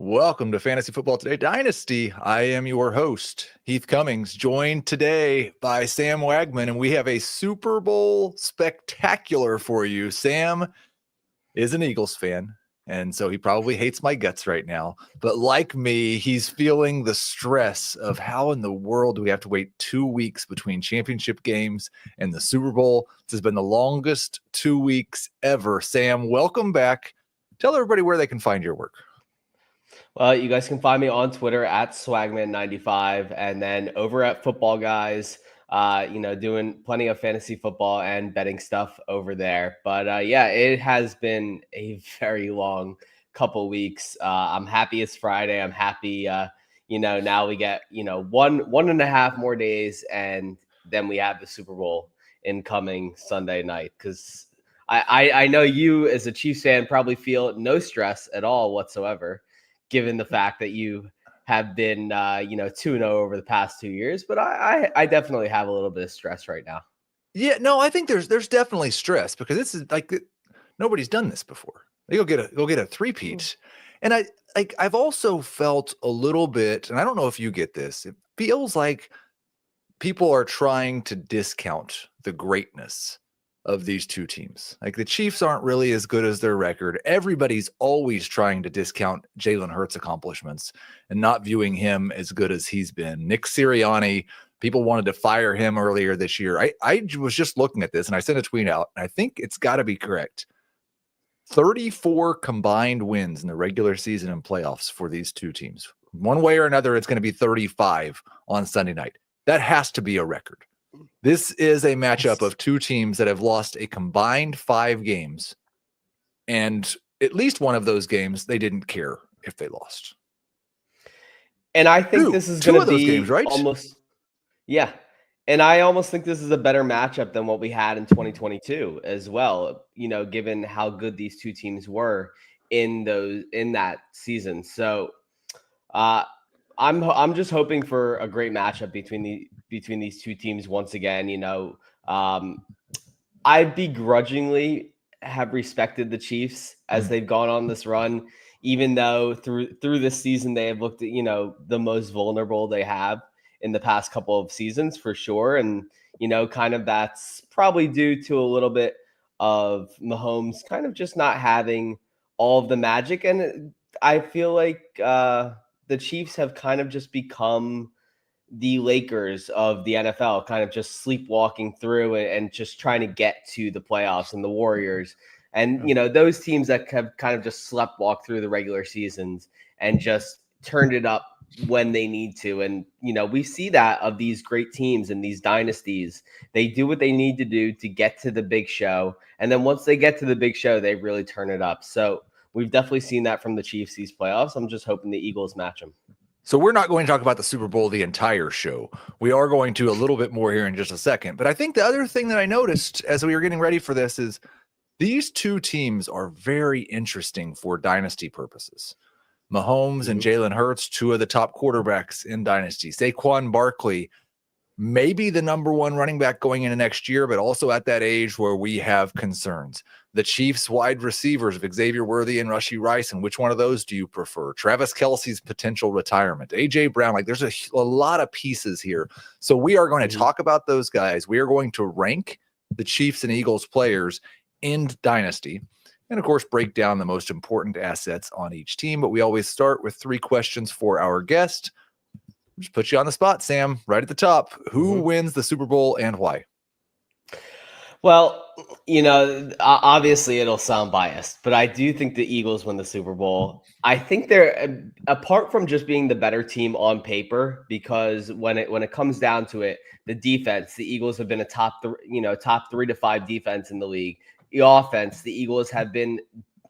Welcome to Fantasy Football Today Dynasty. I am your host, Heath Cummings, joined today by Sam Wagman, and we have a Super Bowl spectacular for you. Sam is an Eagles fan, and so he probably hates my guts right now. But like me, he's feeling the stress of how in the world do we have to wait 2 weeks between championship games and the Super Bowl? This has been the longest 2 weeks ever. Sam, welcome back. Tell everybody where they can find your work. Well, you guys can find me on Twitter at Swagman95 and then over at Football Guys, doing plenty of fantasy football and betting stuff over there. But it has been a very long couple weeks. I'm happy it's Friday. I'm happy, now we get, one and a half more days and then we have the Super Bowl incoming Sunday night. Because I know you as a Chiefs fan probably feel no stress at all whatsoever, given the fact that you have been, 2-0 over the past 2 years. But I definitely have a little bit of stress right now. Yeah, no, I think there's definitely stress because this is like nobody's done this before. You'll get a three-peat. And I've also felt a little bit, and I don't know if you get this, it feels like people are trying to discount the greatness of these two teams. Like the Chiefs aren't really as good as their record. Everybody's always trying to discount Jalen Hurts' accomplishments and not viewing him as good as he's been. Nick Sirianni, people wanted to fire him earlier this year. I was just looking at this and I sent a tweet out, and I think it's got to be correct. 34 combined wins in the regular season and playoffs for these two teams. One way or another, it's going to be 35 on Sunday night. That has to be a record. This is a matchup of two teams that have lost a combined 5 games, and at least one of those games, they didn't care if they lost. And I think this is going to be games, right? Yeah. And I almost think this is a better matchup than what we had in 2022 as well, given how good these two teams were in that season. So I'm just hoping for a great matchup between these two teams once again. I begrudgingly have respected the Chiefs as they've gone on this run, even though through this season they have looked at, the most vulnerable they have in the past couple of seasons for sure. And, kind of that's probably due to a little bit of Mahomes kind of just not having all of the magic. And I feel like the Chiefs have kind of just become the Lakers of the NFL, kind of just sleepwalking through and just trying to get to the playoffs, and the Warriors. And, those teams that have kind of just sleptwalked through the regular seasons and just turned it up when they need to. And, we see that of these great teams and these dynasties. They do what they need to do to get to the big show. And then once they get to the big show, they really turn it up. So we've definitely seen that from the Chiefs these playoffs. I'm just hoping the Eagles match them. So we're not going to talk about the Super Bowl the entire show. We are going to a little bit more here in just a second. But I think the other thing that I noticed as we were getting ready for this is these two teams are very interesting for dynasty purposes. Mahomes and Jalen Hurts, two of the top quarterbacks in dynasty. Saquon Barkley, maybe the number one running back going into next year, but also at that age where we have concerns. The Chiefs wide receivers of Xavier Worthy and Rashee Rice, and which one of those do you prefer? Travis Kelce's potential retirement, A.J. Brown, like there's a lot of pieces here. So we are going to talk about those guys. We are going to rank the Chiefs and Eagles players in Dynasty, and of course break down the most important assets on each team. But we always start with 3 questions for our guest. Just put you on the spot, Sam, right at the top. Who wins the Super Bowl and why? Well, obviously it'll sound biased, but I do think the Eagles win the Super Bowl. I think they're, apart from just being the better team on paper, because when it comes down to it, the defense, the Eagles have been a top 3 to 5 defense in the league. The offense, the Eagles have been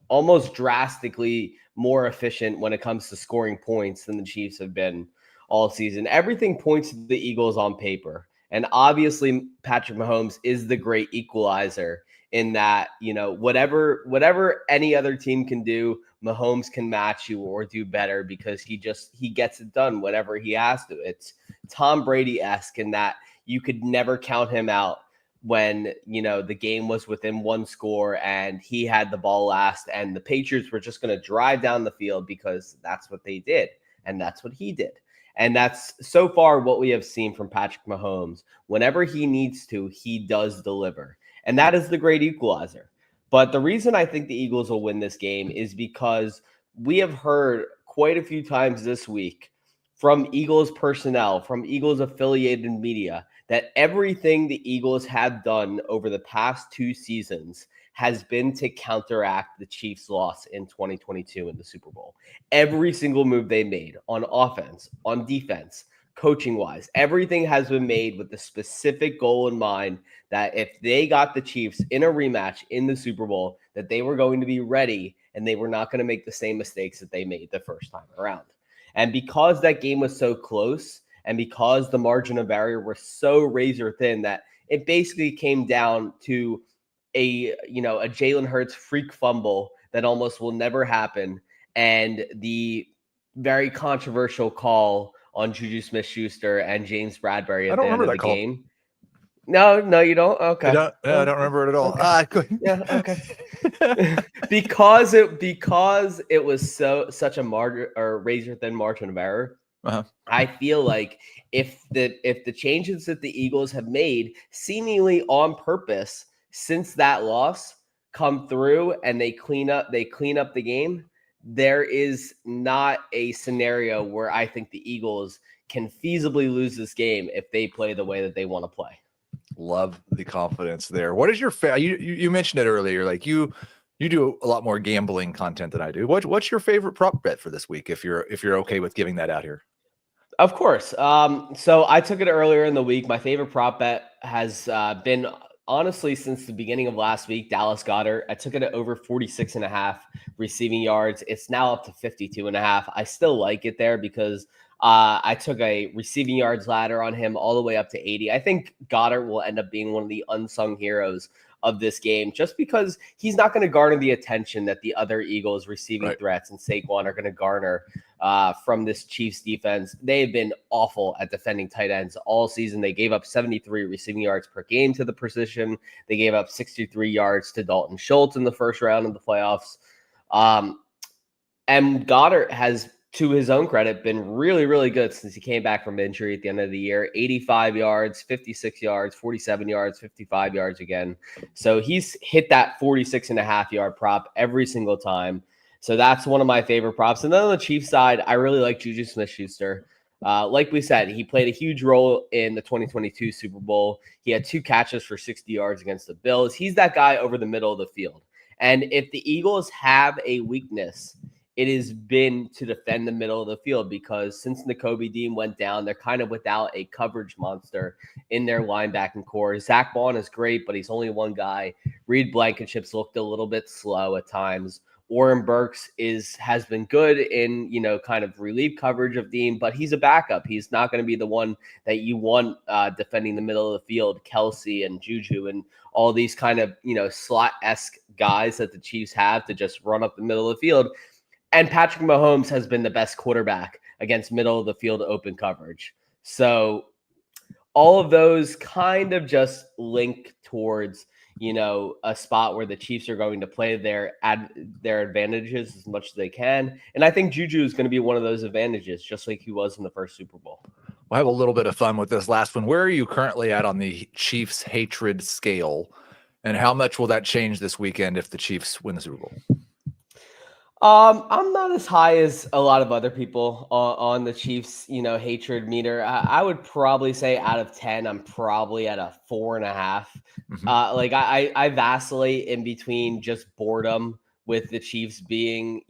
almost drastically more efficient when it comes to scoring points than the Chiefs have been all season. Everything points to the Eagles on paper. And obviously, Patrick Mahomes is the great equalizer in that, whatever any other team can do, Mahomes can match you or do better because he gets it done whenever he has to. It's Tom Brady-esque in that you could never count him out when, the game was within one score and he had the ball last and the Patriots were just going to drive down the field because that's what they did. And that's what he did. And that's so far what we have seen from Patrick Mahomes. Whenever he needs to, he does deliver. And that is the great equalizer. But the reason I think the Eagles will win this game is because we have heard quite a few times this week from Eagles personnel, from Eagles affiliated media, that everything the Eagles have done over the past 2 seasons has been to counteract the Chiefs' loss in 2022 in the Super Bowl. Every single move they made on offense, on defense, coaching-wise, everything has been made with the specific goal in mind that if they got the Chiefs in a rematch in the Super Bowl, that they were going to be ready and they were not going to make the same mistakes that they made the first time around. And because that game was so close, and because the margin of error was so razor thin that it basically came down to a Jalen Hurts freak fumble that almost will never happen, and the very controversial call on Juju Smith-Schuster and James Bradbury I at don't the end remember of the that call. game. No, you don't? Okay. I don't remember it at all. Okay. Yeah, okay. because it was such a margin or razor thin margin of error. Uh-huh. I feel like if the changes that the Eagles have made seemingly on purpose since that loss come through and they clean up the game, there is not a scenario where I think the Eagles can feasibly lose this game if they play the way that they want to play. Love the confidence there. What is your you mentioned it earlier, like you do a lot more gambling content than I do. What's your favorite prop bet for this week if you're okay with giving that out here? Of course. So I took it earlier in the week. My favorite prop bet has been, honestly, since the beginning of last week, Dallas Goedert. I took it at over 46.5 receiving yards. It's now up to 52.5. I still like it there because I took a receiving yards ladder on him all the way up to 80. I think Goddard will end up being one of the unsung heroes of this game just because he's not going to garner the attention that the other Eagles receiving threats and Saquon are going to garner from this Chiefs defense. They've been awful at defending tight ends all season. They gave up 73 receiving yards per game to the position. They gave up 63 yards to Dalton Schultz in the first round of the playoffs. And Goddard has, to his own credit, been really, really good since he came back from injury at the end of the year. 85 yards, 56 yards, 47 yards, 55 yards again. So he's hit that 46.5 yard prop every single time. So that's one of my favorite props. And then on the Chiefs side, I really like Juju Smith-Schuster. Like we said, he played a huge role in the 2022 Super Bowl. He had 2 catches for 60 yards against the Bills. He's that guy over the middle of the field. And if the Eagles have a weakness, it has been to defend the middle of the field because since Nakobe Dean went down, they're kind of without a coverage monster in their linebacking core. Zach Bond is great, but he's only one guy. Reed Blankenship's looked a little bit slow at times. Warren Burks has been good in, kind of relief coverage of Dean, but he's a backup. He's not going to be the one that you want defending the middle of the field. Kelce and Juju and all these kind of, slot-esque guys that the Chiefs have to just run up the middle of the field. And Patrick Mahomes has been the best quarterback against middle of the field open coverage. So all of those kind of just link towards, a spot where the Chiefs are going to play their advantages as much as they can. And I think Juju is going to be one of those advantages, just like he was in the first Super Bowl. We'll have a little bit of fun with this last one. Where are you currently at on the Chiefs hatred scale? And how much will that change this weekend if the Chiefs win the Super Bowl? I'm not as high as a lot of other people on the Chiefs, hatred meter. I would probably say out of 10, I'm probably at a 4.5. Mm-hmm. I vacillate in between just boredom with the Chiefs being,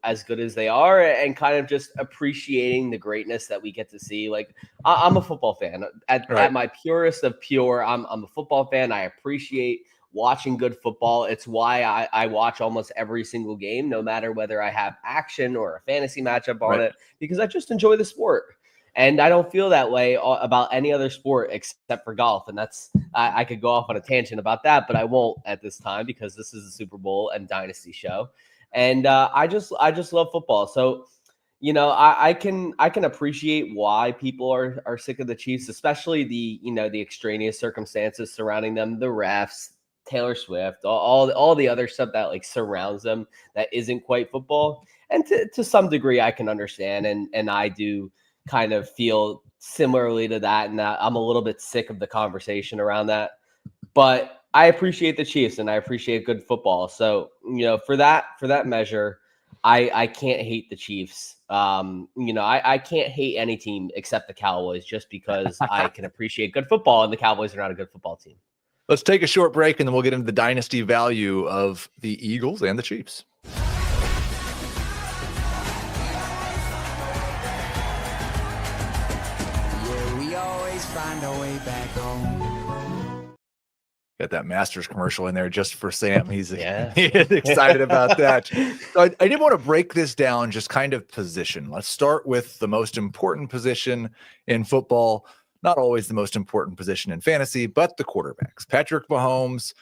as good as they are and kind of just appreciating the greatness that we get to see. Like I'm a football fan at my purest of pure. I'm a football fan. I appreciate watching good football. It's why I watch almost every single game, no matter whether I have action or a fantasy matchup on it, because I just enjoy the sport. And I don't feel that way about any other sport except for golf. And that's, I could go off on a tangent about that, but I won't at this time because this is a Super Bowl and Dynasty show. And I just love football. So, I can appreciate why people are sick of the Chiefs, especially the extraneous circumstances surrounding them, the refs, Taylor Swift, all the other stuff that like surrounds them that isn't quite football. And to some degree, I can understand, and I do kind of feel similarly to that, and that I'm a little bit sick of the conversation around that. But I appreciate the Chiefs and I appreciate good football. So, for that measure, I can't hate the Chiefs. I can't hate any team except the Cowboys just because I can appreciate good football and the Cowboys are not a good football team. Let's take a short break and then we'll get into the dynasty value of the Eagles and the Chiefs. Yeah, we always find our way back home. Got that Masters commercial in there just for Sam. He's Yeah. excited about that. So I did want to break this down, just kind of position. Let's start with the most important position in football. Not always the most important position in fantasy, but the quarterbacks. Patrick Mahomes,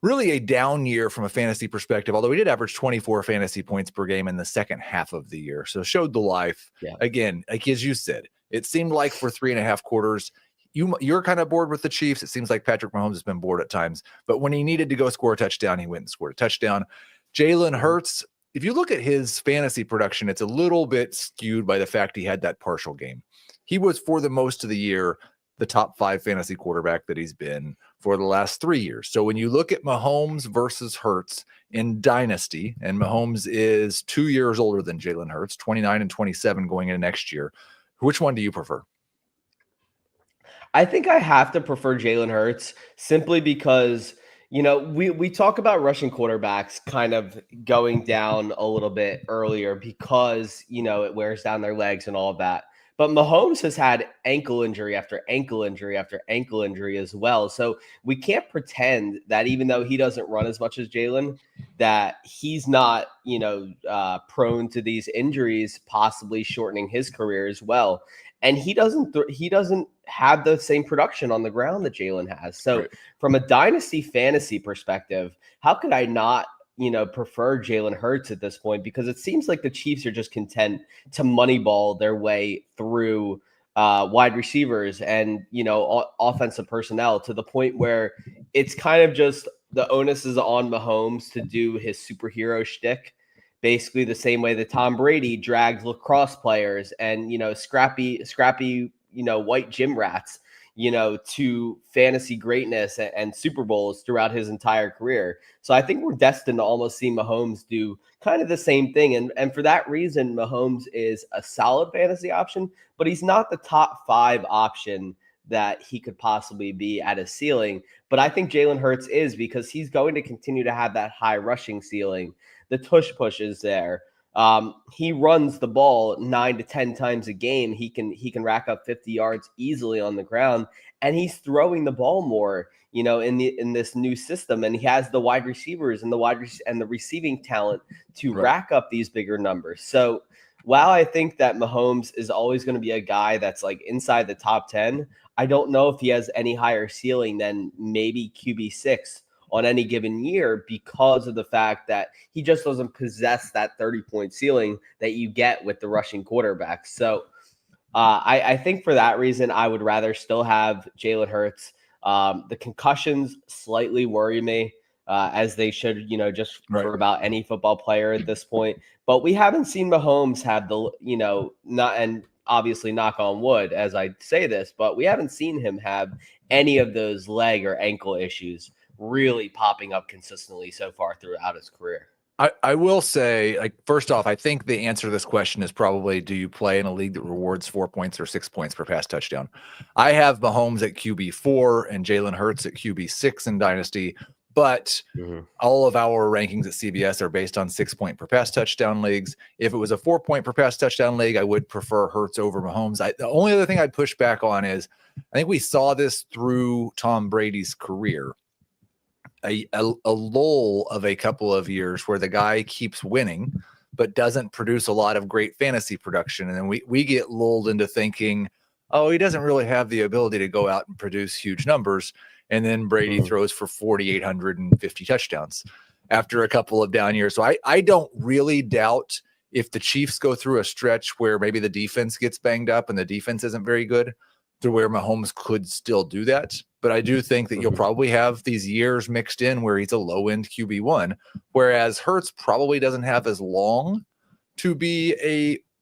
really a down year from a fantasy perspective, although he did average 24 fantasy points per game in the second half of the year. So showed the life. Yeah. Again, like as you said, it seemed like for 3.5 quarters, you're kind of bored with the Chiefs. It seems like Patrick Mahomes has been bored at times, but when he needed to go score a touchdown, he went and scored a touchdown. Jalen Hurts, if you look at his fantasy production, it's a little bit skewed by the fact he had that partial game. He was, for the most of the year, the top 5 fantasy quarterback that he's been for the last 3 years. So when you look at Mahomes versus Hurts in Dynasty, and Mahomes is 2 years older than Jalen Hurts, 29 and 27 going into next year, which one do you prefer? I think I have to prefer Jalen Hurts simply because, we talk about rushing quarterbacks kind of going down a little bit earlier because, it wears down their legs and all of that. But Mahomes has had ankle injury after ankle injury after ankle injury as well. So we can't pretend that even though he doesn't run as much as Jalen, that he's not, prone to these injuries, possibly shortening his career as well. And he doesn't have the same production on the ground that Jalen has. So Right. From a dynasty fantasy perspective, how could I not, prefer Jalen Hurts at this point? Because it seems like the Chiefs are just content to moneyball their way through wide receivers and, offensive personnel to the point where it's kind of just the onus is on Mahomes to do his superhero shtick. Basically the same way that Tom Brady dragged lacrosse players and, scrappy, white gym rats, to fantasy greatness and Super Bowls throughout his entire career. So I think we're destined to almost see Mahomes do kind of the same thing. And for that reason, Mahomes is a solid fantasy option, but he's not the top 5 option that he could possibly be at a ceiling. But I think Jalen Hurts is, because he's going to continue to have that high rushing ceiling. The tush push is there. He runs the ball 9 to 10 times a game. He can rack up 50 yards easily on the ground, and he's throwing the ball more, in this new system. And he has the wide receivers and the receiving talent to rack up these bigger numbers. So while I think that Mahomes is always going to be a guy that's like inside the top 10, I don't know if he has any higher ceiling than maybe QB6 on any given year, because of the fact that he just doesn't possess that 30-point ceiling that you get with the rushing quarterbacks. So I think for that reason, I would rather still have Jalen Hurts. The concussions slightly worry me, as they should, just for about any football player at this point. But we haven't seen Mahomes have not, and obviously knock on wood as I say this, but we haven't seen him have any of those leg or ankle issues really popping up consistently so far throughout his career. I will say, like, first off, I think the answer to this question is probably, do you play in a league that rewards 4 points or 6 points per pass touchdown? I have Mahomes at QB4 and Jalen Hurts at QB6 in Dynasty, but all of our rankings at CBS are based on 6 point per pass touchdown leagues. If it was a 4 point per pass touchdown league, I would prefer Hurts over Mahomes. The only other thing I'd push back on is, I think we saw this through Tom Brady's career. A lull of a couple of years where the guy keeps winning but doesn't produce a lot of great fantasy production, and then we get lulled into thinking, oh, he doesn't really have the ability to go out and produce huge numbers, and then Brady throws for 4,850 touchdowns after a couple of down years. So I don't really doubt if the Chiefs go through a stretch where maybe the defense gets banged up and the defense isn't very good, to where Mahomes could still do that. But I do think that you'll probably have these years mixed in where he's a low-end QB1, whereas Hurts probably doesn't have as long to be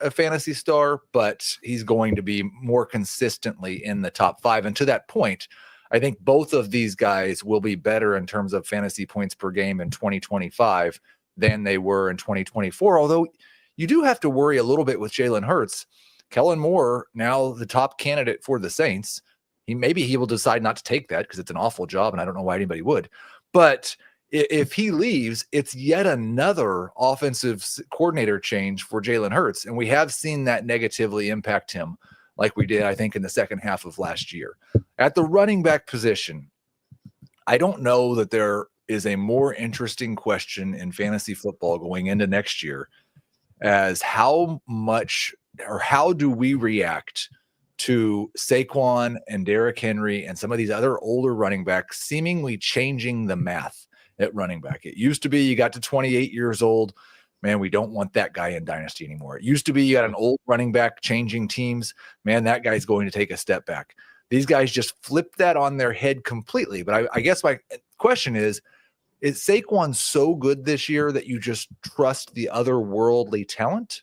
a fantasy star, but he's going to be more consistently in the top 5. And to that point, I think both of these guys will be better in terms of fantasy points per game in 2025 than they were in 2024, although you do have to worry a little bit with Jalen Hurts. Kellen Moore, now the top candidate for the Saints, maybe he will decide not to take that because it's an awful job, and I don't know why anybody would. But if he leaves, it's yet another offensive coordinator change for Jalen Hurts, and we have seen that negatively impact him like we did, I think, in the second half of last year. At the running back position, I don't know that there is a more interesting question in fantasy football going into next year as how much or how do we react to Saquon and Derrick Henry and some of these other older running backs seemingly changing the math at running back. It used to be you got to 28 years old, man, we don't want that guy in Dynasty anymore. It used to be you got an old running back changing teams, man, that guy's going to take a step back. These guys just flip that on their head completely. But I guess my question is Saquon so good this year that you just trust the otherworldly talent?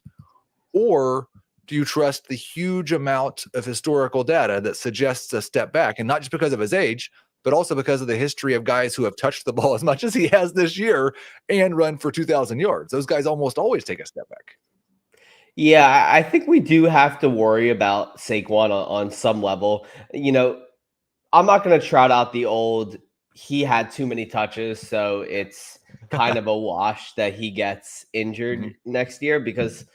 Or do you trust the huge amount of historical data that suggests a step back? And not just because of his age, but also because of the history of guys who have touched the ball as much as he has this year and run for 2,000 yards. Those guys almost always take a step back. Yeah, I think we do have to worry about Saquon on some level. You know, I'm not going to trot out the old, he had too many touches, so it's kind of a wash that he gets injured next year, because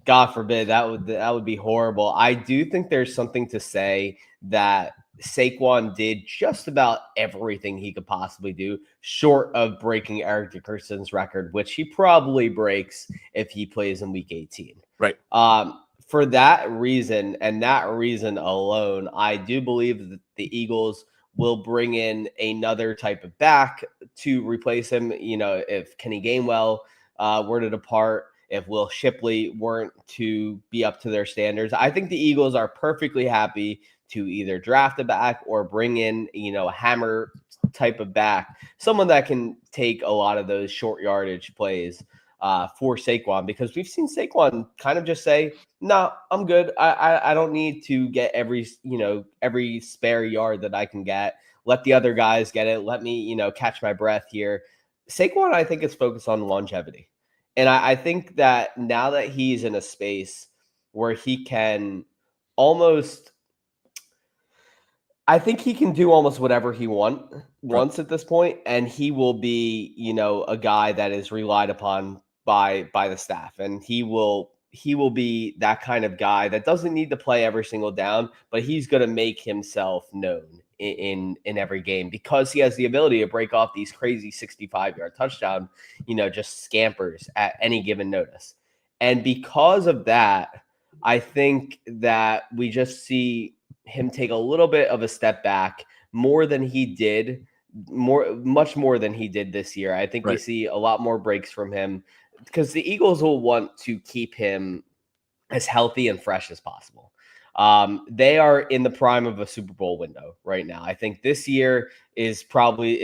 God forbid, that would be horrible. I do think there's something to say that Saquon did just about everything he could possibly do, short of breaking Eric Dickerson's record, which he probably breaks if he plays in Week 18. Right. For that reason, and that reason alone, I do believe that the Eagles will bring in another type of back to replace him. You know, if Kenny Gainwell were to depart, if Will Shipley weren't to be up to their standards, I think the Eagles are perfectly happy to either draft a back or bring in, you know, a hammer type of back, someone that can take a lot of those short yardage plays for Saquon, because we've seen Saquon kind of just say, no, I'm good. I don't need to get every spare yard that I can get. Let the other guys get it. Let me, catch my breath here. Saquon, I think, is focused on longevity. And I think that now that he's in a space where he can I think he can do almost whatever he wants at this point, and he will be, a guy that is relied upon by the staff, and he will be that kind of guy that doesn't need to play every single down, but he's going to make himself known in every game because he has the ability to break off these crazy 65-yard touchdown, just scampers at any given notice. And because of that, I think that we just see him take a little bit of a step back much more than he did this year. I think we see a lot more breaks from him because the Eagles will want to keep him as healthy and fresh as possible. They are in the prime of a Super Bowl window right now. I think this year is probably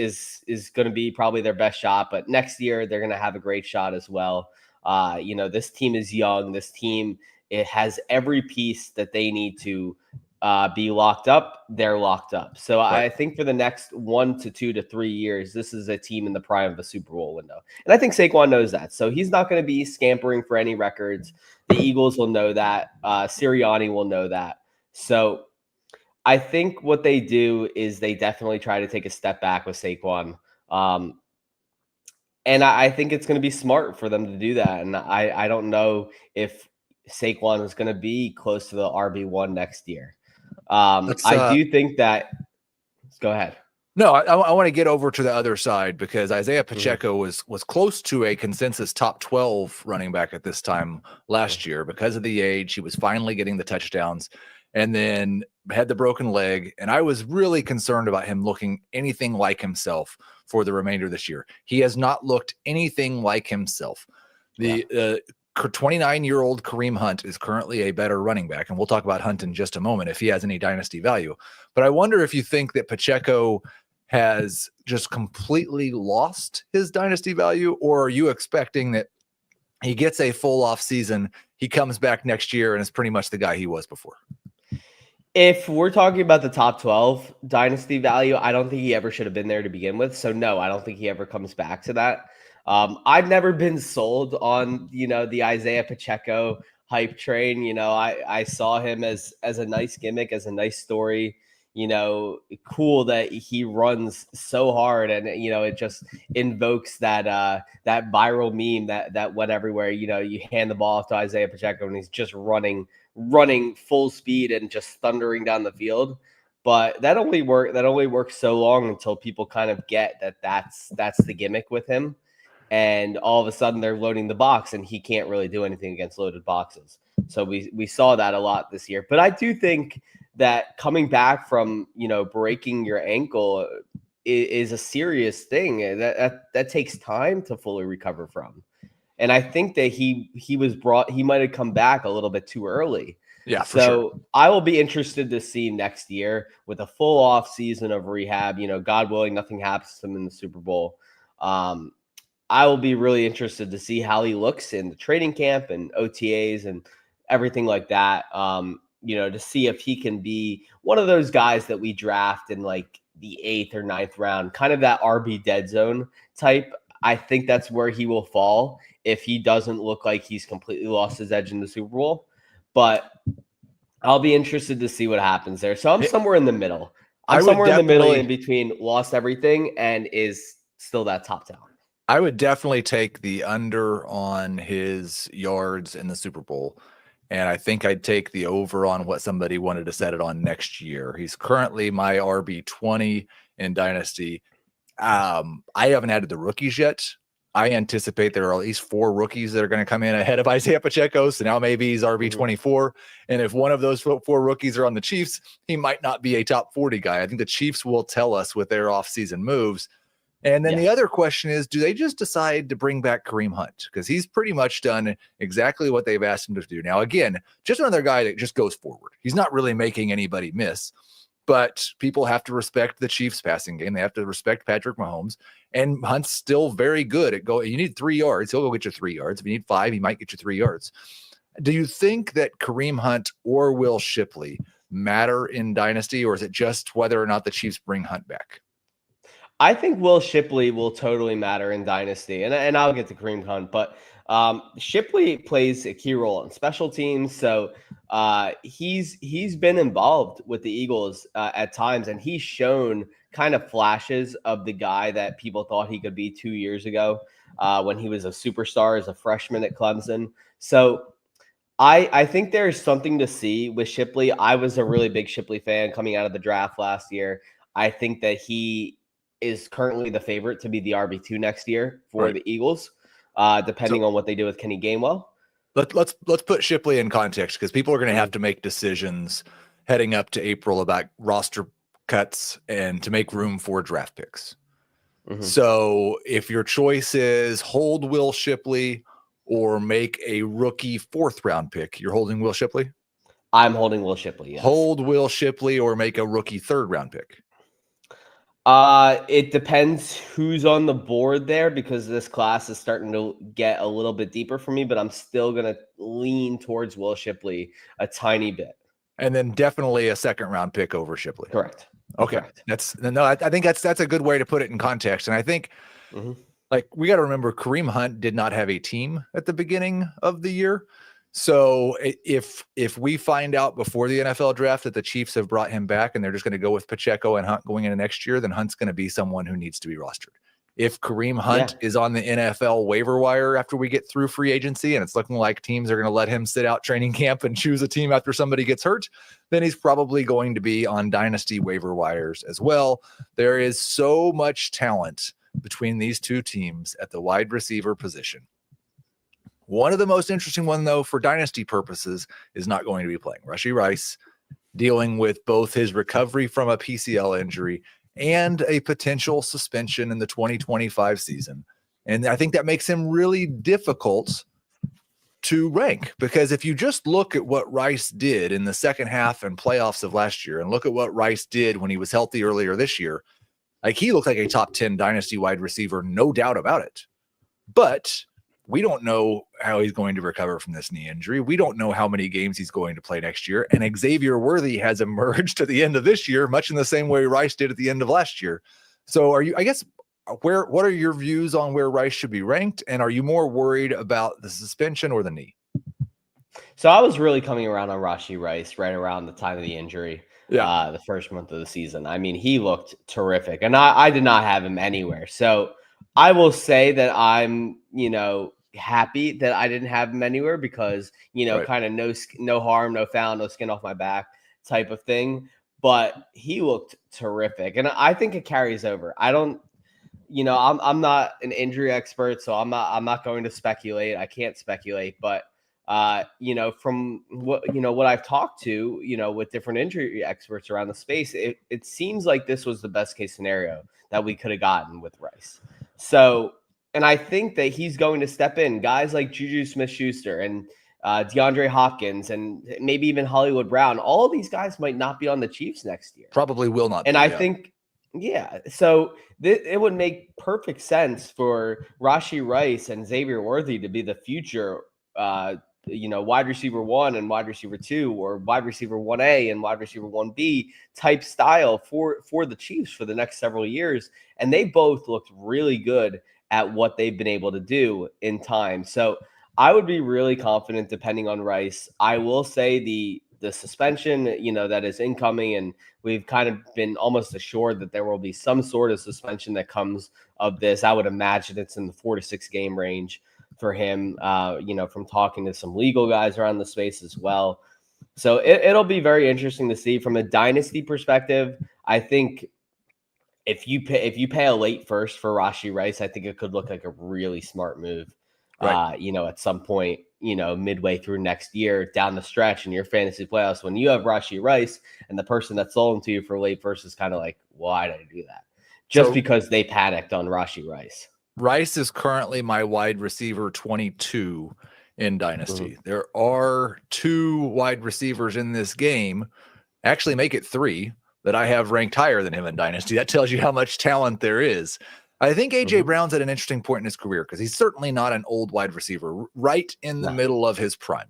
going to be probably their best shot, but next year they're going to have a great shot as well. This team is young. This team, it has every piece that they need to be locked up. They're locked up. So I think for the next 1 to 2 to 3 years, this is a team in the prime of a Super Bowl window. And I think Saquon knows that. So he's not going to be scampering for any records. The Eagles will know that. Sirianni will know that. So I think what they do is they definitely try to take a step back with Saquon. And I think it's going to be smart for them to do that. And I don't know if Saquon is going to be close to the RB1 next year. I do think that. Go ahead. No, I want to get over to the other side because Isiah Pacheco was close to a consensus top 12 running back at this time last year because of the age. He was finally getting the touchdowns and then had the broken leg. And I was really concerned about him looking anything like himself for the remainder of this year. He has not looked anything like himself. 29-year-old Kareem Hunt is currently a better running back, and we'll talk about Hunt in just a moment if he has any dynasty value. But I wonder if you think that Pacheco has just completely lost his dynasty value, or are you expecting that he gets a full off season, he comes back next year and is pretty much the guy he was before? If we're talking about the top 12 dynasty value, I don't think he ever should have been there to begin with. So no, I don't think he ever comes back to that. I've never been sold on, the Isiah Pacheco hype train. I saw him as a nice gimmick, as a nice story. Cool that he runs so hard, and it just invokes that viral meme that went everywhere. You hand the ball off to Isiah Pacheco and he's just running full speed and just thundering down the field. But that only works so long until people kind of get that's the gimmick with him. And all of a sudden they're loading the box and he can't really do anything against loaded boxes. So we saw that a lot this year. But I do think that coming back from, breaking your ankle is a serious thing that takes time to fully recover from. And I think that he might have come back a little bit too early. Yeah, for sure. I will be interested to see next year with a full off season of rehab, God willing, nothing happens to him in the Super Bowl. I will be really interested to see how he looks in the training camp and OTAs and everything like that. To see if he can be one of those guys that we draft in like the 8th or 9th round, kind of that RB dead zone type. I think that's where he will fall if he doesn't look like he's completely lost his edge in the Super Bowl. But I'll be interested to see what happens there. So I'm somewhere in the middle. I'm somewhere in the middle in between lost everything and is still that top talent. I would definitely take the under on his yards in the Super Bowl. And I think I'd take the over on what somebody wanted to set it on next year. He's currently my RB20 in Dynasty. I haven't added the rookies yet. I anticipate there are at least 4 rookies that are going to come in ahead of Isiah Pacheco. So now maybe he's RB24. And if one of those 4 rookies are on the Chiefs, he might not be a top 40 guy. I think the Chiefs will tell us with their offseason moves. And then the other question is, do they just decide to bring back Kareem Hunt? Because he's pretty much done exactly what they've asked him to do. Now, again, just another guy that just goes forward. He's not really making anybody miss, but people have to respect the Chiefs passing game. They have to respect Patrick Mahomes, and Hunt's still very good at you need 3 yards. He'll go get you 3 yards. If you need 5, he might get you 3 yards. Do you think that Kareem Hunt or Will Shipley matter in Dynasty, or is it just whether or not the Chiefs bring Hunt back? I think Will Shipley will totally matter in Dynasty, and I'll get to Kareem Hunt, but Shipley plays a key role in special teams, so he's been involved with the Eagles at times, and he's shown kind of flashes of the guy that people thought he could be 2 years ago when he was a superstar as a freshman at Clemson. So I think there's something to see with Shipley. I was a really big Shipley fan coming out of the draft last year. I think that he is currently the favorite to be the RB2 next year for the Eagles, depending on what they do with Kenny Gainwell. Let's put Shipley in context, because people are going to have to make decisions heading up to April about roster cuts and to make room for draft picks. So if your choice is hold Will Shipley or make a rookie 4th round pick, you're holding Will Shipley? I'm holding Will Shipley, yes. Hold Will Shipley or make a rookie 3rd round pick? It depends who's on the board there, because this class is starting to get a little bit deeper for me, but I'm still going to lean towards Will Shipley a tiny bit. And then definitely a 2nd round pick over Shipley. Correct. Okay. Correct. I think that's a good way to put it in context. And I think we got to remember Kareem Hunt did not have a team at the beginning of the year. So if we find out before the NFL draft that the Chiefs have brought him back and they're just going to go with Pacheco and Hunt going into next year, then Hunt's going to be someone who needs to be rostered. If Kareem Hunt is on the NFL waiver wire after we get through free agency and it's looking like teams are going to let him sit out training camp and choose a team after somebody gets hurt, then he's probably going to be on Dynasty waiver wires as well. There is so much talent between these two teams at the wide receiver position. One of the most interesting one, though, for Dynasty purposes is not going to be playing. Rashee Rice, dealing with both his recovery from a PCL injury and a potential suspension in the 2025 season. And I think that makes him really difficult to rank, because if you just look at what Rice did in the second half and playoffs of last year and look at what Rice did when he was healthy earlier this year, like he looked like a top 10 dynasty wide receiver, no doubt about it. But we don't know how he's going to recover from this knee injury. We don't know how many games he's going to play next year. And Xavier Worthy has emerged at the end of this year, much in the same way Rice did at the end of last year. So what are your views on where Rice should be ranked? And are you more worried about the suspension or the knee? So I was really coming around on Rashee Rice right around the time of the injury. The first month of the season. I mean, he looked terrific, and I did not have him anywhere. So I will say that I'm, happy that I didn't have him anywhere because, kind of no harm, no foul, no skin off my back type of thing. But he looked terrific, and I think it carries over. I don't, I'm not an injury expert, so I'm not going to speculate. I can't speculate, but from what I've talked to, with different injury experts around the space, it seems like this was the best case scenario that we could have gotten with Rice. So, and I think that he's going to step in. Guys like Juju Smith-Schuster and DeAndre Hopkins and maybe even Hollywood Brown, all of these guys might not be on the Chiefs next year. Probably will not. And I think, so it would make perfect sense for Rashee Rice and Xavier Worthy to be the future wide receiver 1 and wide receiver 2, or wide receiver 1A and wide receiver 1B type style for the Chiefs for the next several years. And they both looked really good at what they've been able to do in time. So I would be really confident depending on Rice. I will say the suspension, that is incoming, and we've kind of been almost assured that there will be some sort of suspension that comes of this. I would imagine it's in the 4 to 6 game range for him, from talking to some legal guys around the space as well. So it'll be very interesting to see from a dynasty perspective. I think if you pay a late first for Rashee Rice, I think it could look like a really smart move. Right. At some point, midway through next year down the stretch in your fantasy playoffs, when you have Rashee Rice and the person that sold him to you for late first is kind of like, why did I do that? Just because they panicked on Rashee Rice. Rice is currently my wide receiver 22 in Dynasty. Mm-hmm. There are 2 wide receivers in this game, actually make it 3, that I have ranked higher than him in Dynasty. That tells you how much talent there is. I think A.J. Brown's at an interesting point in his career because he's certainly not an old wide receiver, right in the middle of his prime.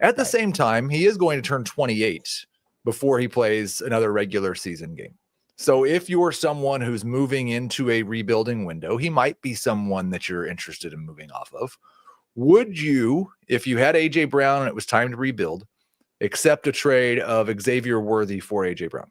At the same time, he is going to turn 28 before he plays another regular season game. So if you're someone who's moving into a rebuilding window, he might be someone that you're interested in moving off of. Would you, if you had A.J. Brown and it was time to rebuild, accept a trade of Xavier Worthy for A.J. Brown?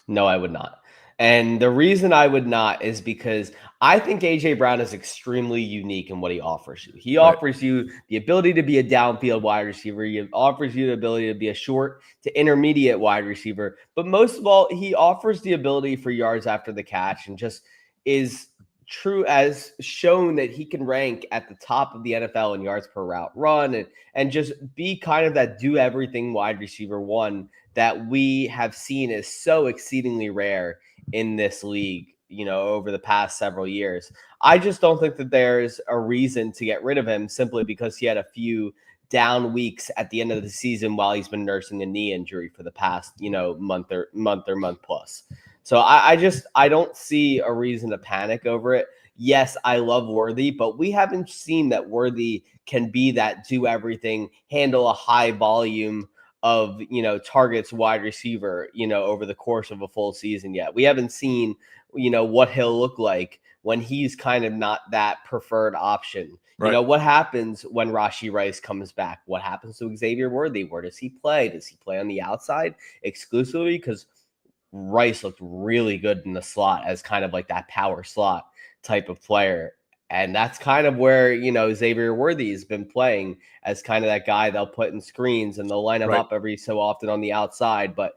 No, I would not. And the reason I would not is because I think A.J. Brown is extremely unique in what he offers you. He offers you the ability to be a downfield wide receiver. He offers you the ability to be a short to intermediate wide receiver. But most of all, he offers the ability for yards after the catch, and just is true as shown that he can rank at the top of the NFL in yards per route run and just be kind of that do everything wide receiver 1 that we have seen is so exceedingly rare in this league, over the past several years. I just don't think that there's a reason to get rid of him simply because he had a few down weeks at the end of the season while he's been nursing a knee injury for the past, month plus. So I don't see a reason to panic over it. Yes, I love Worthy, but we haven't seen that Worthy can be that do everything, handle a high volume of, targets wide receiver, over the course of a full season yet. We haven't seen, what he'll look like when he's kind of not that preferred option. Right. What happens when Rashee Rice comes back? What happens to Xavier Worthy? Where does he play? Does he play on the outside exclusively? Because Rice looked really good in the slot as kind of like that power slot type of player. And that's kind of where, Xavier Worthy has been playing as kind of that guy they'll put in screens and they'll line him up every so often on the outside. But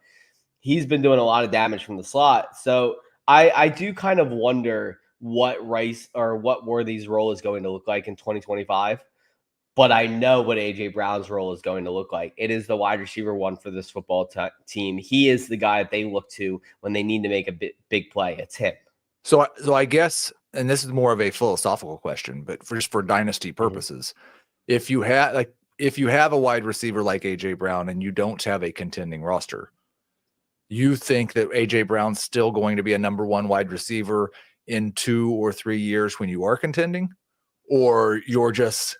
he's been doing a lot of damage from the slot. So I do kind of wonder what Rice or what Worthy's role is going to look like in 2025. But I know what A.J. Brown's role is going to look like. It is the wide receiver 1 for this football team. He is the guy that they look to when they need to make a big play. It's him. So I guess, and this is more of a philosophical question, but just for dynasty purposes, if you have a wide receiver like AJ Brown and you don't have a contending roster, you think that AJ Brown's still going to be a number one wide receiver in 2 or 3 years when you are contending, or that's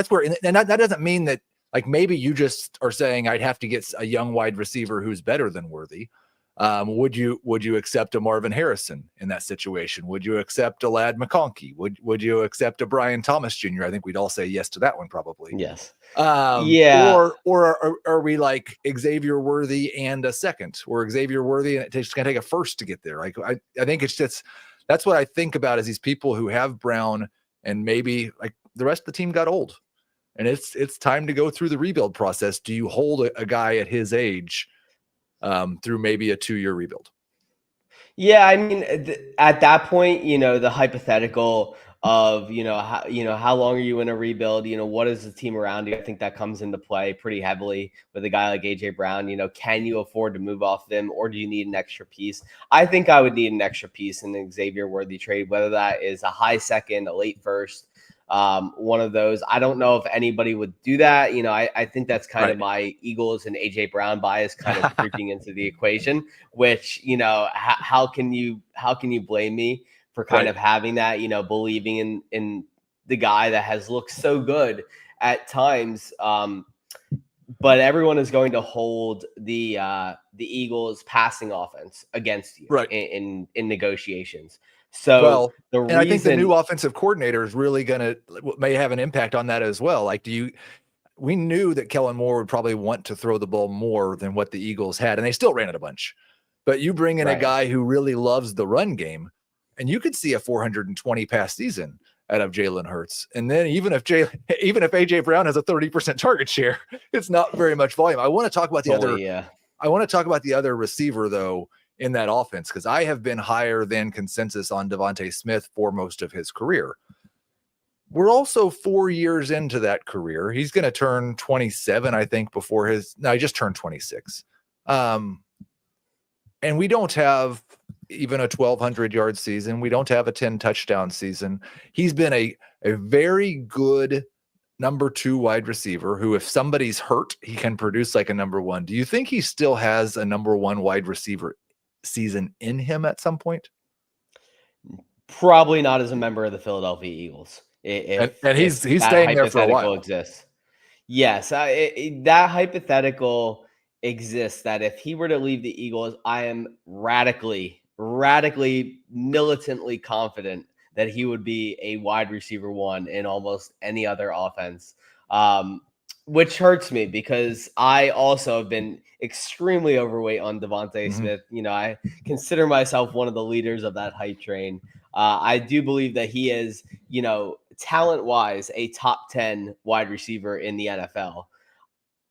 where, and that doesn't mean that, like, maybe you just are saying I'd have to get a young wide receiver who's better than Worthy. Would you accept a Marvin Harrison in that situation? Would you accept a Ladd McConkey? Would you accept a Brian Thomas Jr.? I think we'd all say yes to that one, probably. Yes. Or are we like Xavier Worthy and a second, or Xavier Worthy and it's going to take a first to get there? Like, I think it's just, that's what I think about, is these people who have Brown and maybe like the rest of the team got old and it's time to go through the rebuild process. Do you hold a guy at his age through maybe a 2-year rebuild? Yeah, I mean, at that point, the hypothetical of, how long are you in a rebuild? What is the team around you? I think that comes into play pretty heavily with a guy like AJ Brown. Can you afford to move off them, or do you need an extra piece? I think I would need an extra piece in an Xavier Worthy trade, whether that is a high second, a late first, one of those. I don't know if anybody would do that. I think that's kind of my Eagles and AJ Brown bias kind of creeping into the equation, which, how can you blame me for kind of having that, believing in the guy that has looked so good at times. But everyone is going to hold the Eagles passing offense against you in negotiations. So and I think the new offensive coordinator is really may have an impact on that as well. Like, we knew that Kellen Moore would probably want to throw the ball more than what the Eagles had, and they still ran it a bunch. But you bring in a guy who really loves the run game, and you could see a 420 pass season out of Jalen Hurts. And then even if AJ Brown has a 30% target share, it's not very much volume. I want to talk about the other receiver though in that offense, because I have been higher than consensus on Devontae Smith for most of his career. We're also 4 years into that career. He's going to turn 27, I think, he just turned 26. And we don't have even a 1,200 yard season. We don't have a 10 touchdown season. He's been a very good number 2 wide receiver who, if somebody's hurt, he can produce like a number 1. Do you think he still has a number 1 wide receiver season in him at some point? Probably not as a member of the Philadelphia Eagles. And he's staying there for a while. Exists. Yes, that hypothetical exists, that if he were to leave the Eagles, I am radically, militantly confident that he would be a wide receiver 1 in almost any other offense, which hurts me because I also have been extremely overweight on Devontae Smith. I consider myself one of the leaders of that hype train. I do believe that he is, talent-wise, a top 10 wide receiver in the NFL.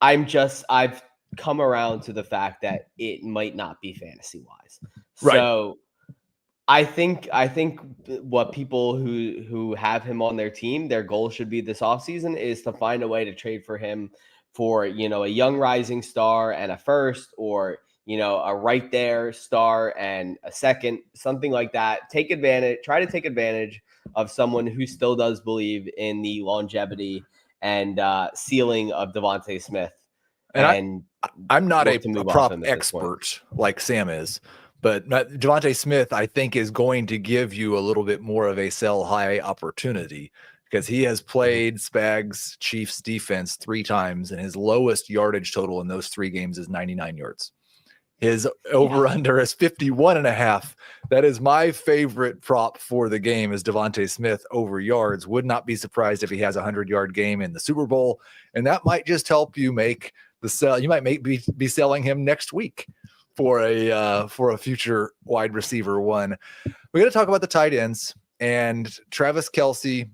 I've come around to the fact that it might not be fantasy-wise. So I think what people who have him on their team, their goal should be this offseason is to find a way to trade for him for, a young rising star and a first, or, a right there star and a second, something like that. Try to take advantage of someone who still does believe in the longevity and ceiling of Devontae Smith. And I'm not a prop expert like Sam is, but Devontae Smith, I think, is going to give you a little bit more of a sell high opportunity, because he has played Spags Chiefs defense 3 times, and his lowest yardage total in those 3 games is 99 yards. His over-under is 51.5. That is my favorite prop for the game, is Devontae Smith over yards. Would not be surprised if he has a 100-yard game in the Super Bowl, and that might just help you make the sell. You might be selling him next week for a future wide receiver 1. We got to talk about the tight ends and Travis Kelce.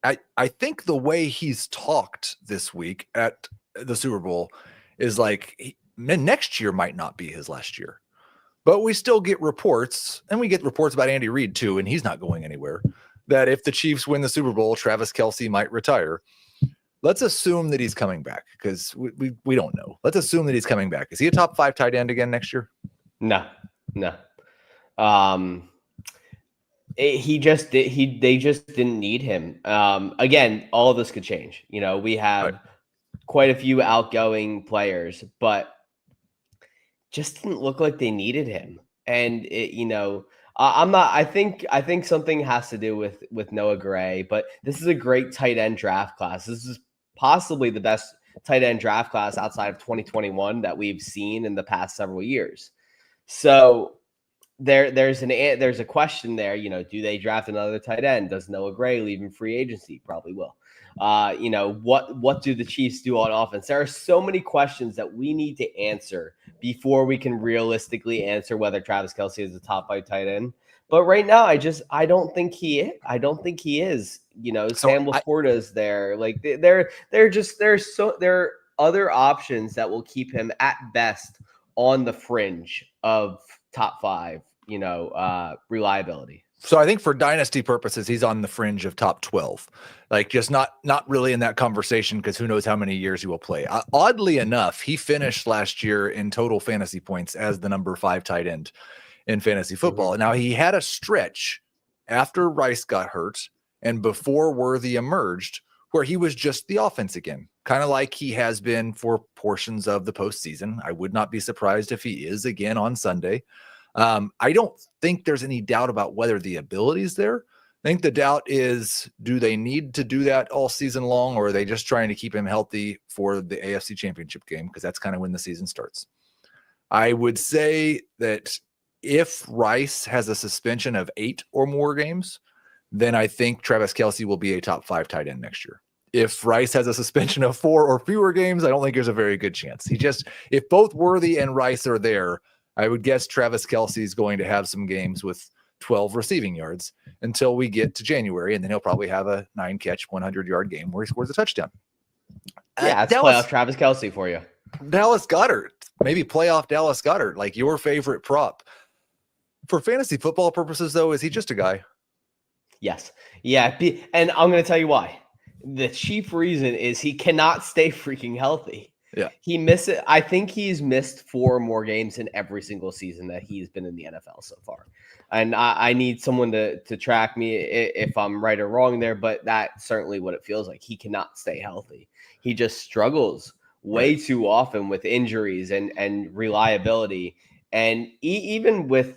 I think the way he's talked this week at the Super Bowl is like next year might not be his last year, but we still get reports, and we get reports about Andy Reid too, and he's not going anywhere, that if the Chiefs win the Super Bowl, Travis Kelce might retire. Let's assume that he's coming back, because we don't know. Let's assume that he's coming back. Is he a top 5 tight end again next year? No. They just didn't need him. Again, all of this could change. We have quite a few outgoing players, but just didn't look like they needed him. And I'm not. I think something has to do with Noah Gray, but this is a great tight end draft class. This is possibly the best tight end draft class outside of 2021 that we've seen in the past several years. So there's a question there. Do they draft another tight end? Does Noah Gray leave in free agency? Probably will. What do the Chiefs do on offense? There are so many questions that we need to answer before we can realistically answer whether Travis Kelce is a top 5 tight end. But right now, I don't think he is. Sam Laporta is there. Like there are other options that will keep him at best on the fringe of top 5, reliability. So I think for dynasty purposes, he's on the fringe of top 12, like just not really in that conversation because who knows how many years he will play. Oddly enough, he finished last year in total fantasy points as the number 5 tight end in fantasy football. Mm-hmm. Now he had a stretch after Rice got hurt and before Worthy emerged where he was just the offense again, kind of like he has been for portions of the postseason. I would not be surprised if he is again on Sunday. I don't think there's any doubt about whether the ability is there. I think the doubt is, do they need to do that all season long, or are they just trying to keep him healthy for the AFC Championship game? Because that's kind of when the season starts. I would say that if Rice has a suspension of 8 or more games, then I think Travis Kelce will be a top 5 tight end next year. If Rice has a suspension of 4 or fewer games, I don't think there's a very good chance. If both Worthy and Rice are there, I would guess Travis Kelce is going to have some games with 12 receiving yards until we get to January, and then he'll probably have a 9-catch, 100-yard game where he scores a touchdown. Yeah, it's playoff Travis Kelce for you. Dallas Goedert, maybe playoff Dallas Goedert, like your favorite prop. For fantasy football purposes, though, is he just a guy? Yes. Yeah, and I'm going to tell you why. The chief reason is he cannot stay freaking healthy. Yeah. I think he's missed 4 more games in every single season that he's been in the NFL so far. And I need someone to track me if I'm right or wrong there, but that's certainly what it feels like. He cannot stay healthy. He just struggles way too often with injuries and reliability. And even with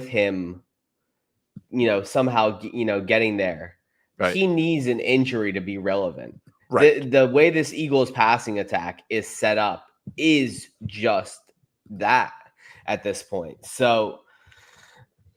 him, somehow, getting there, right, he needs an injury to be relevant. Right. The way this Eagles passing attack is set up is just that at this point. So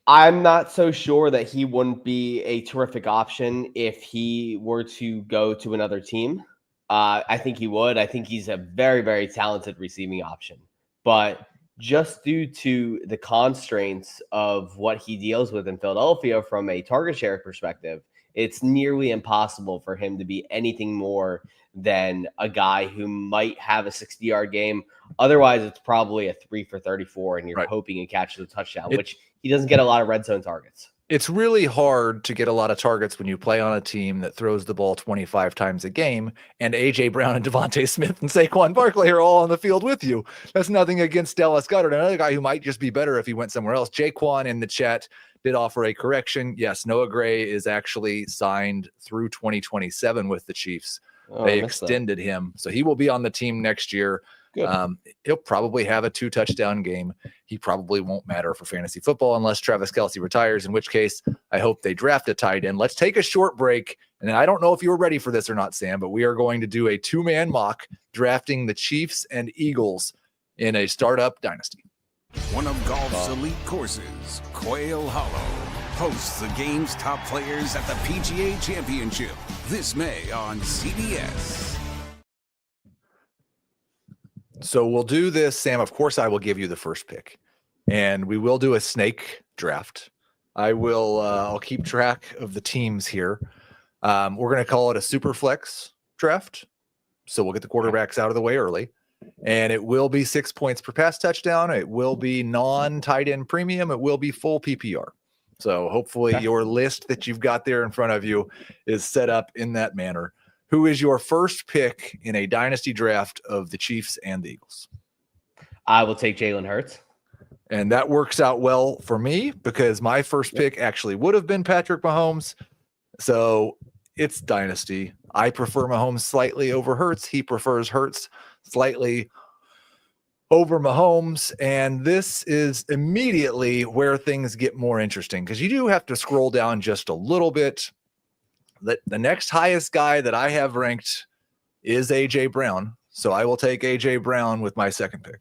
I'm not so sure that he wouldn't be a terrific option if he were to go to another team. I think he would. I think he's a very, very talented receiving option. But just due to the constraints of what he deals with in Philadelphia from a target share perspective, it's nearly impossible for him to be anything more than a guy who might have a 60-yard game. Otherwise, it's probably a 3 for 34, and you're hoping he catches a touchdown, which he doesn't get a lot of red zone targets. It's really hard to get a lot of targets when you play on a team that throws the ball 25 times a game, and A.J. Brown and Devontae Smith and Saquon Barkley are all on the field with you. That's nothing against Dallas Goedert, another guy who might just be better if he went somewhere else. Jaquan in the chat did offer a correction. Yes, Noah Gray is actually signed through 2027 with the Chiefs. They extended him, so he will be on the team next year. He'll probably have a 2-touchdown game. He probably won't matter for fantasy football unless Travis Kelce retires, in which case I hope they draft a tight end. Let's take a short break. And I don't know if you were ready for this or not, Sam, but we are going to do a 2-man mock drafting the Chiefs and Eagles in a startup dynasty. One of golf's elite courses, Quail Hollow, hosts the game's top players at the PGA Championship this May on CBS. So we'll do this, Sam. Of course, I will give you the first pick, and we will do a snake draft. I'll keep track of the teams here. We're going to call it a super flex draft. So we'll get the quarterbacks out of the way early, and it will be 6 points per pass touchdown. It will be non-tight end premium. It will be full PPR. So hopefully your list that you've got there in front of you is set up in that manner. Who is your first pick in a dynasty draft of the Chiefs and the Eagles? I will take Jalen Hurts. And that works out well for me because my first pick actually would have been Patrick Mahomes. So it's Dynasty. I prefer Mahomes slightly over Hurts. He prefers Hurts slightly over Mahomes. And this is immediately where things get more interesting because you do have to scroll down just a little bit. The next highest guy that I have ranked is A.J. Brown. So I will take A.J. Brown with my second pick.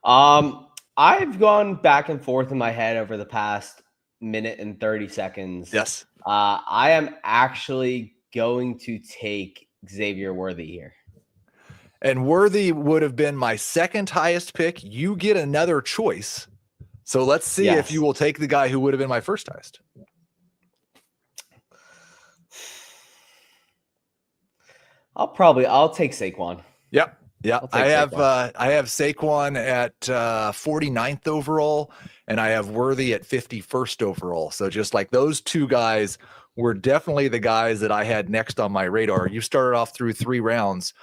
I've gone back and forth in my head over the past minute and 30 seconds. Yes. I am actually going to take Xavier Worthy here. And Worthy would have been my second highest pick. You get another choice. So let's see if you will take the guy who would have been my first highest. I'll take Saquon. Yep. Yeah. I have Saquon. at 49th overall, and I have Worthy at 51st overall. So just like those two guys were definitely the guys that I had next on my radar. You started off through 3 rounds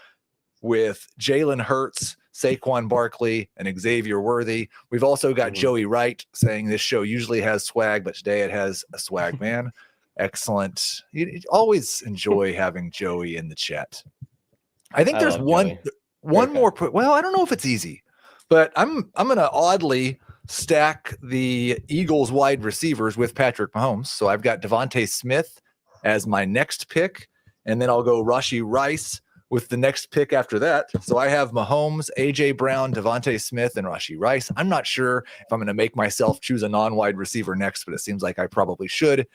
with Jalen Hurts, Saquon Barkley, and Xavier Worthy. We've also got Joey Wright saying this show usually has swag, but today it has a swag man. Excellent. You always enjoy having Joey in the chat. I think there's one more. Well, I don't know if it's easy, but I'm going to oddly stack the Eagles wide receivers with Patrick Mahomes. So I've got Devontae Smith as my next pick, and then I'll go Rashee Rice with the next pick after that. So I have Mahomes, A.J. Brown, Devontae Smith, and Rashee Rice. I'm not sure if I'm going to make myself choose a non-wide receiver next, but it seems like I probably should.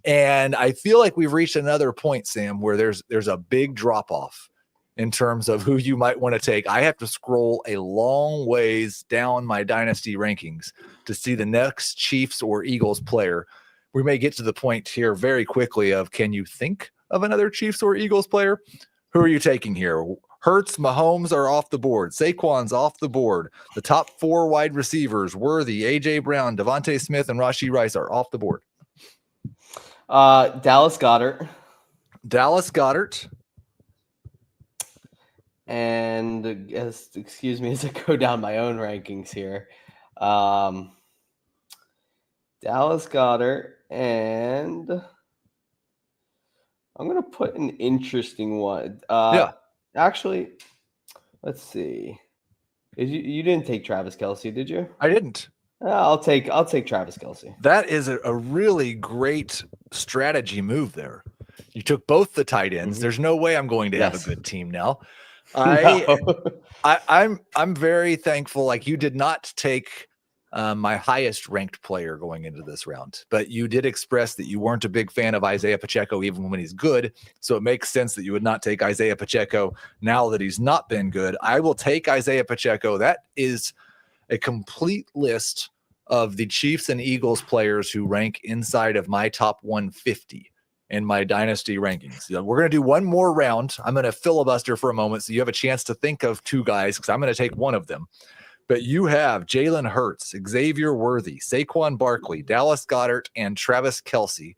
And I feel like we've reached another point, Sam, where there's a big drop-off in terms of who you might want to take. I have to scroll a long ways down my dynasty rankings to see the next Chiefs or Eagles player. We may get to the point here very quickly of, can you think of another Chiefs or Eagles player? Who are you taking here? Hurts, Mahomes are off the board. Saquon's off the board. The top 4 wide receivers, Worthy, A.J. Brown, Devontae Smith, and Rashee Rice are off the board. Dallas Goedert. And excuse me as I go down my own rankings here. Dallas Goedert, and I'm going to put an interesting one. Actually, let's see. You didn't take Travis Kelce, did you? I didn't. I'll take Travis Kelce. That is a really great strategy move there. You took both the tight ends. There's no way I'm going to have a good team now. I'm very thankful. Like, you did not take my highest ranked player going into this round, but you did express that you weren't a big fan of Isiah Pacheco even when he's good. So it makes sense that you would not take Isiah Pacheco now that he's not been good. I will take Isiah Pacheco. That is a complete list of the Chiefs and Eagles players who rank inside of my top 150 in my dynasty rankings. We're going to do one more round. I'm going to filibuster for a moment so you have a chance to think of 2 guys because I'm going to take one of them. But you have Jalen Hurts, Xavier Worthy, Saquon Barkley, Dallas Goedert, and Travis Kelce.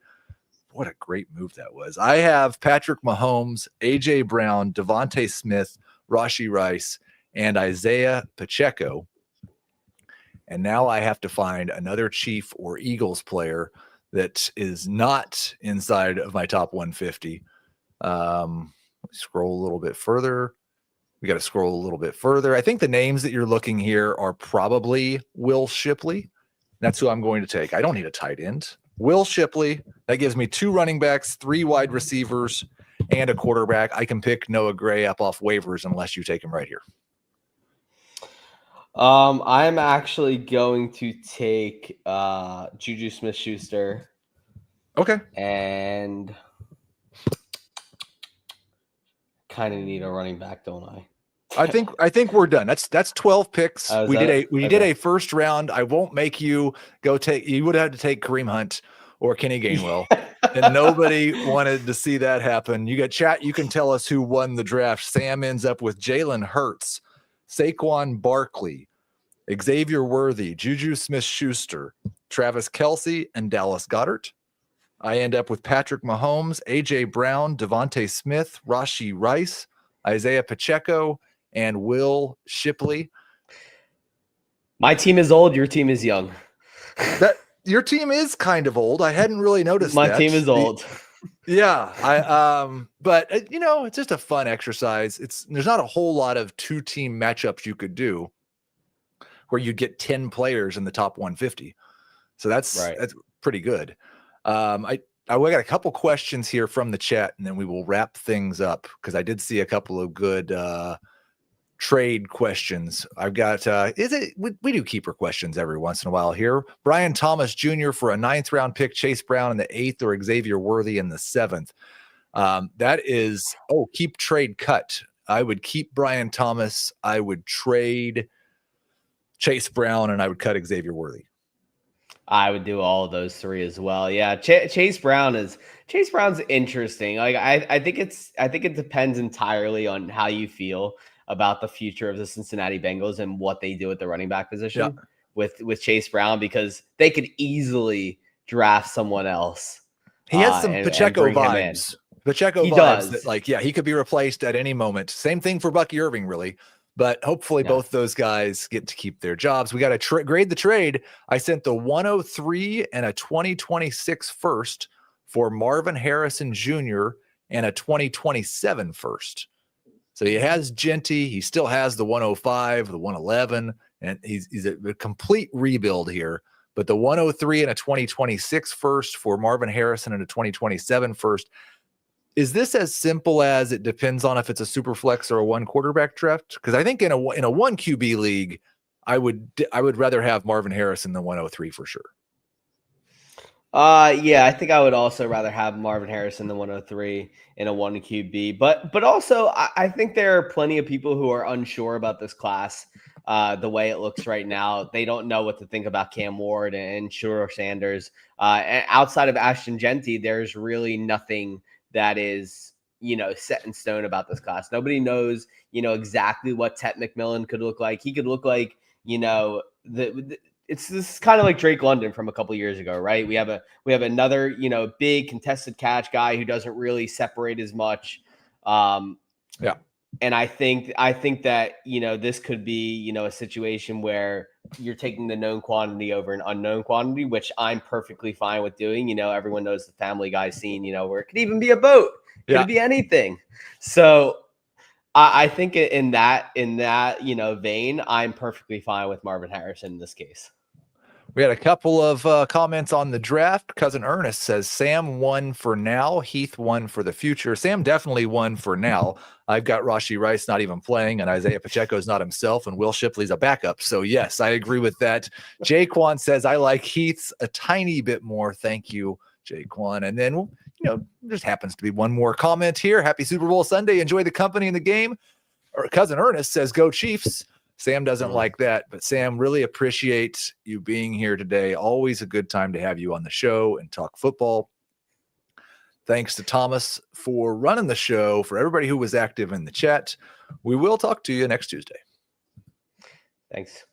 What a great move that was. I have Patrick Mahomes, A.J. Brown, Devontae Smith, Rashee Rice, and Isiah Pacheco. And now I have to find another Chief or Eagles player that is not inside of my top 150. Scroll a little bit further. We got to scroll a little bit further. I think the names that you're looking here are probably Will Shipley. That's who I'm going to take. I don't need a tight end. Will Shipley. That gives me 2 running backs, 3 wide receivers, and a quarterback. I can pick Noah Gray up off waivers unless you take him right here. I'm actually going to take Juju Smith-Schuster. Okay. And kind of need a running back, don't I? I think we're done. That's 12 picks. We did a first round. I won't make you go take. You would have had to take Kareem Hunt or Kenny Gainwell, and nobody wanted to see that happen. You got chat. You can tell us who won the draft. Sam ends up with Jalen Hurts, Saquon Barkley, Xavier Worthy, Juju Smith-Schuster, Travis Kelce, and Dallas Goedert. I end up with Patrick Mahomes, A.J. Brown, Devontae Smith, Rashee Rice, Isiah Pacheco, and Will Shipley. My team is old. Your team is young. That your team is kind of old. I hadn't really noticed My that. team is old. But it's just a fun exercise. There's not a whole lot of 2-team matchups you could do where you get 10 players in the top 150. So that's pretty good. I got a couple questions here from the chat, and then we will wrap things up because I did see a couple of good trade questions. I've got we do keeper questions every once in a while here. Brian Thomas Jr. for a 9th round pick, Chase Brown in the 8th, or Xavier Worthy in the 7th. That is keep, trade, cut. I would keep Brian Thomas, I would trade Chase Brown, and I would cut Xavier Worthy. I would do all of those 3 as well. Yeah, Chase Brown's interesting. Like I think it depends entirely on how you feel about the future of the Cincinnati Bengals and what they do at the running back position with Chase Brown, because they could easily draft someone else. He has some Pacheco vibes. Pacheco vibes that, he could be replaced at any moment. Same thing for Bucky Irving, really. But hopefully both those guys get to keep their jobs. We got to grade the trade. I sent the 103 and a 2026 first for Marvin Harrison Jr. and a 2027 first. So he has Genty. He still has the 105, the 111, and he's a complete rebuild here. But the 103 and a 2026 first for Marvin Harrison and a 2027 first. Is this as simple as it depends on if it's a super flex or a 1 quarterback draft? Because I think in a 1 QB league, I would rather have Marvin Harrison than 103 for sure. I think I would also rather have Marvin Harrison than 103 in a 1 QB. But also I think there are plenty of people who are unsure about this class. The way it looks right now, they don't know what to think about Cam Ward and Shedeur Sanders. And outside of Ashton Genty, there's really nothing that is, set in stone about this class. Nobody knows, exactly what Tet McMillan could look like. He could look like, this is kind of like Drake London from a couple years ago, right? We have another, big contested catch guy who doesn't really separate as much. And I think that, this could be, a situation where you're taking the known quantity over an unknown quantity, which I'm perfectly fine with doing. Everyone knows the Family Guy scene, where it could even be a boat. It could be anything. So I think in that, vein, I'm perfectly fine with Marvin Harrison in this case. We had a couple of comments on the draft. Cousin Ernest says Sam won for now, Heath won for the future. Sam definitely won for now. I've got Rashee Rice not even playing, and Isiah Pacheco is not himself, and Will Shipley's a backup. So yes, I agree with that. Jaquan says I like Heath's a tiny bit more. Thank you, Jaquan. And then just happens to be one more comment here. Happy Super Bowl Sunday. Enjoy the company in the game. Or Cousin Ernest says go Chiefs. Sam doesn't like that, but Sam, really appreciate you being here today. Always a good time to have you on the show and talk football. Thanks to Thomas for running the show, for everybody who was active in the chat. We will talk to you next Tuesday. Thanks.